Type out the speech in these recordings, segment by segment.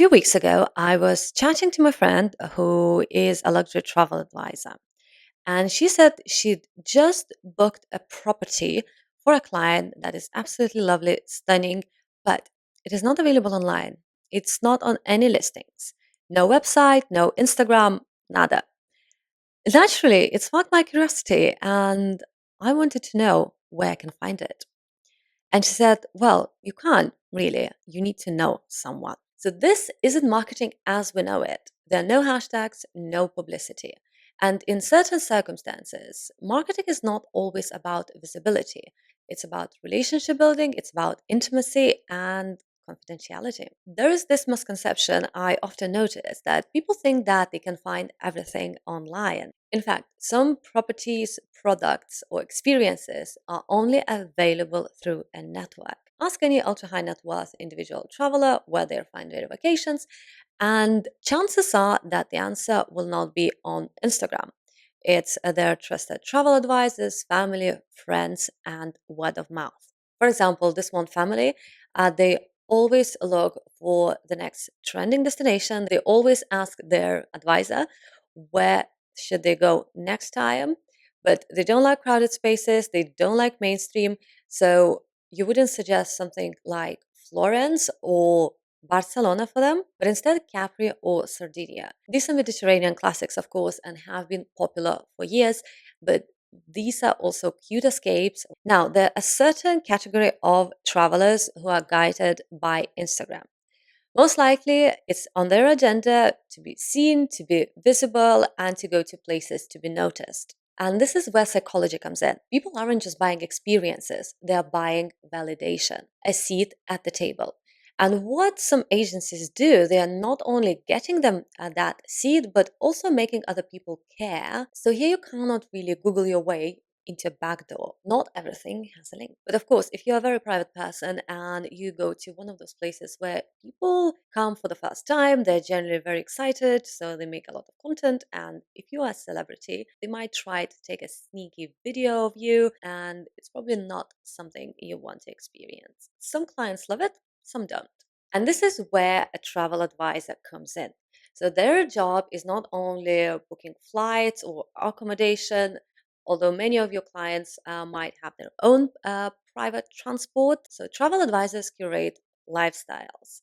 few weeks ago, I was chatting to my friend who is a luxury travel advisor, and she said she'd just booked a property for a client that is absolutely lovely, stunning, but it is not available online. It's not on any listings. No website, no Instagram, nada. Naturally, it sparked my curiosity, and I wanted to know where I can find it. And she said, well, you can't really. You need to know someone. So this isn't marketing as we know it. There are no hashtags, no publicity. And in certain circumstances, marketing is not always about visibility. It's about relationship building, it's about intimacy and confidentiality. There is this misconception I often notice that people think that they can find everything online. In fact, some properties, products, or experiences are only available through a network. Ask any ultra high net worth individual traveler where they find their vacations, and chances are that the answer will not be on Instagram. It's their trusted travel advisors, family, friends, and word of mouth. For example, this one family, they always look for the next trending destination. They always ask their advisor where should they go next time, but they don't like crowded spaces, they don't like mainstream. So you wouldn't suggest something like Florence or Barcelona for them, but instead Capri or Sardinia. These are Mediterranean classics, of course, and have been popular for years, but these are also cute escapes. Now, there are a certain category of travelers who are guided by Instagram. Most likely, it's on their agenda to be seen, to be visible, and to go to places to be noticed. And this is where psychology comes in. People aren't just buying experiences, they're buying validation, a seat at the table. And what some agencies do, they are not only getting them that seat, but also making other people care. So here you cannot really Google your way into a back door. Not everything has a link. But of course, if you're a very private person and you go to one of those places where people come for the first time, they're generally very excited, so they make a lot of content. And if you are a celebrity, they might try to take a sneaky video of you, and it's probably not something you want to experience. Some clients love it, some don't. And this is where a travel advisor comes in. So their job is not only booking flights or accommodation, although many of your clients might have their own private transport. So travel advisors curate lifestyles.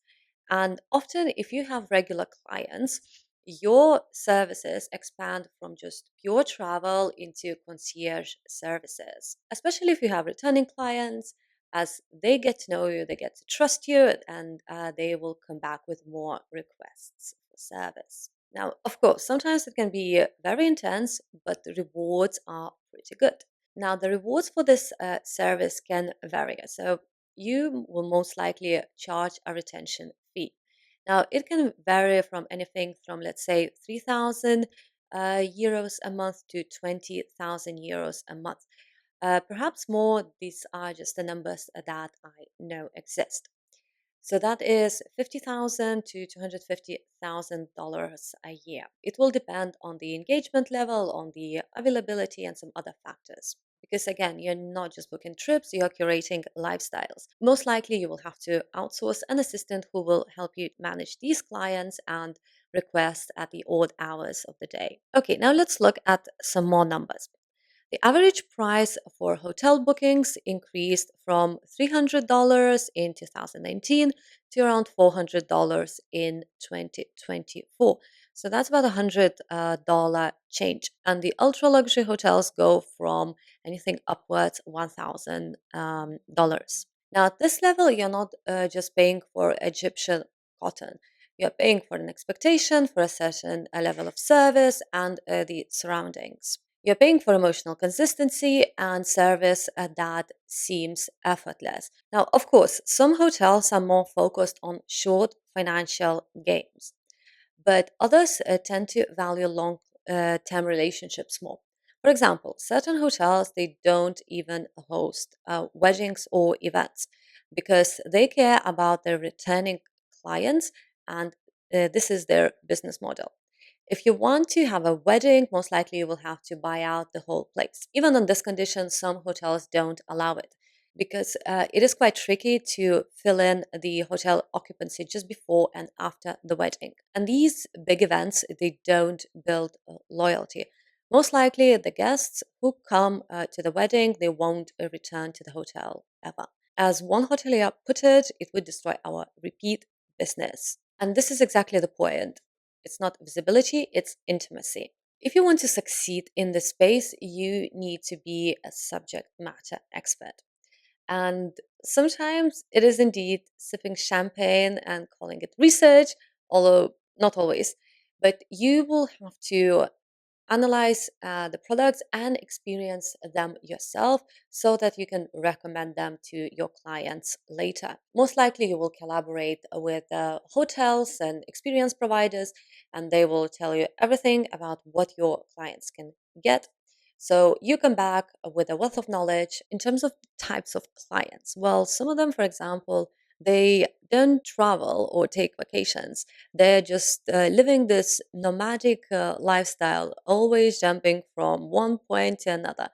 And often, if you have regular clients, your services expand from just pure travel into concierge services, especially if you have returning clients. As they get to know you, they get to trust you, and they will come back with more requests for service. Now, of course, sometimes it can be very intense, but the rewards are pretty good. Now, the rewards for this service can vary. So, you will most likely charge a retention fee. Now, it can vary from anything from, let's say, 3,000 euros a month to 20,000 euros a month. Perhaps more, these are just the numbers that I know exist. So that is 50,000 to $250,000 a year. It will depend on the engagement level, on the availability, and some other factors. Because again, you're not just booking trips, you're curating lifestyles. Most likely, you will have to outsource an assistant who will help you manage these clients and requests at the odd hours of the day. Okay, now let's look at some more numbers. The average price for hotel bookings increased from $300 in 2019 to around $400 in 2024. So that's about $100 change. And the ultra luxury hotels go from anything upwards $1,000. Now, at this level, you're not just paying for Egyptian cotton. You're paying for an expectation, for a certain level of service, and the surroundings. You're paying for emotional consistency and service that seems effortless. Now, of course, some hotels are more focused on short financial gains, but others tend to value long term relationships more. For example, certain hotels they don't even host weddings or events because they care about their returning clients, and this is their business model. If you want to have a wedding, most likely you will have to buy out the whole place. Even on this condition, some hotels don't allow it because it is quite tricky to fill in the hotel occupancy just before and after the wedding. And these big events, they don't build loyalty. Most likely, the guests who come to the wedding, they won't return to the hotel ever. As one hotelier put it, it would destroy our repeat business. And this is exactly the point. It's not visibility, it's intimacy. If you want to succeed in this space, you need to be a subject matter expert. And sometimes it is indeed sipping champagne and calling it research, although not always. But you will have to analyze the products and experience them yourself so that you can recommend them to your clients later. Most likely, you will collaborate with hotels and experience providers, and they will tell you everything about what your clients can get. So you come back with a wealth of knowledge in terms of types of clients. Well, some of them, for example, they don't travel or take vacations. They're just living this nomadic lifestyle, always jumping from one point to another.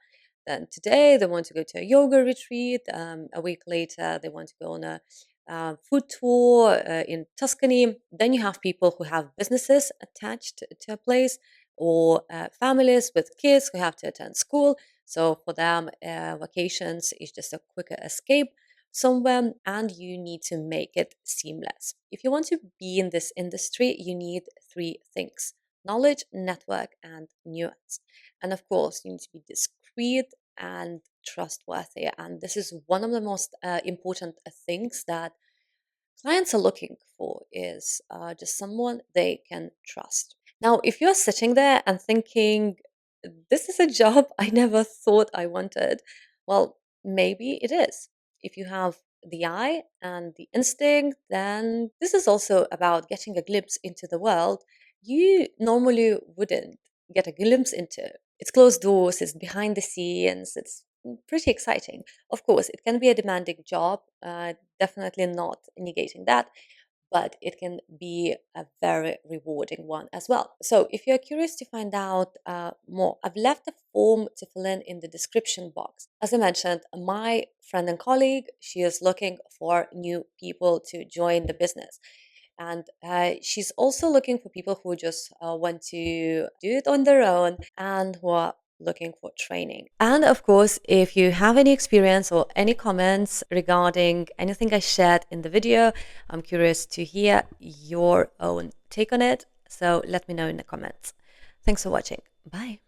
Then today they want to go to a yoga retreat. A week later they want to go on a food tour in Tuscany. Then you have people who have businesses attached to a place, or families with kids who have to attend school. So for them, vacations is just a quicker escape somewhere, and you need to make it seamless. If you want to be in this industry, you need three things: knowledge, network, and nuance. And of course, you need to be discreet and trustworthy. And this is one of the most important things that clients are looking for, is just someone they can trust. Now, if you're sitting there and thinking, this is a job I never thought I wanted, well, maybe it is. If you have the eye and the instinct, then this is also about getting a glimpse into the world you normally wouldn't get a glimpse into. It's closed doors, it's behind the scenes, it's pretty exciting. Of course, it can be a demanding job, definitely not negating that, but it can be a very rewarding one as well. So, if you're curious to find out more, I've left a form to fill in the description box. As I mentioned, my friend and colleague, she is looking for new people to join the business. And she's also looking for people who just want to do it on their own and who are looking for training. And of course, if you have any experience or any comments regarding anything I shared in the video, I'm curious to hear your own take on it. So let me know in the comments. Thanks for watching. Bye.